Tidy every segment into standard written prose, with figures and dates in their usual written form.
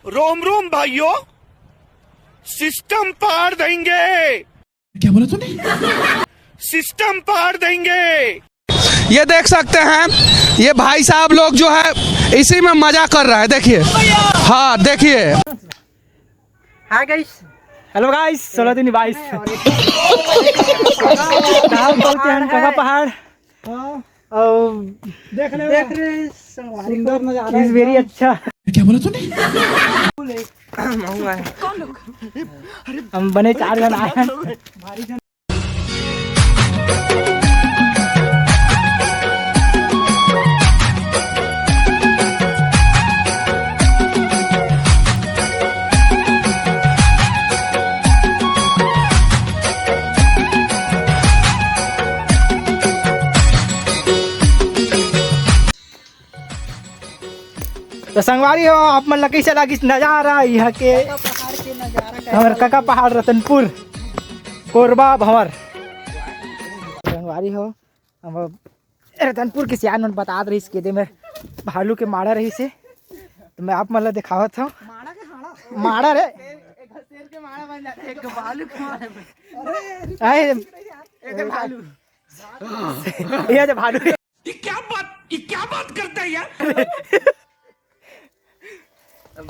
रोम रोम भाइयों, सिस्टम पार देंगे। क्या बोला तूने? सिस्टम पार देंगे। ये देख सकते हैं, ये भाई साहब लोग जो है इसी में मजा कर रहा है। देखिए, हाँ देखिए। हाय गाइस, हेलो गाइस, 16/22 का पहाड़ देख रहे सुंदर नजारा, इज वेरी अच्छा। क्या बोला तूने? हम बने 4 जन आए हैं। तो संगवारी हो, आप मन लकी से लगी नजारा यहाँ के हमारे काका पहाड़ रतनपुर कोरबा भंवर। संगवारी हो, हम रतनपुर के सियान मन बता रही इसके दे में भालू के माड़ा रही से, तो मैं आप मतलब दिखावत हूँ माड़ा रे ये भालू, ये क्या बात करता है यार?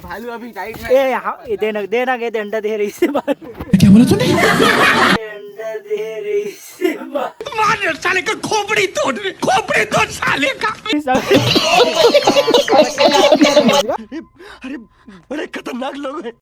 भालू अभी टाइट में ए देना के अंडा दे रही से भालू। क्या बोला तूने? अंडा दे रही से मार साले का खोपड़ी तोड़ साले का। अरे बड़े खतरनाक लोग हैं।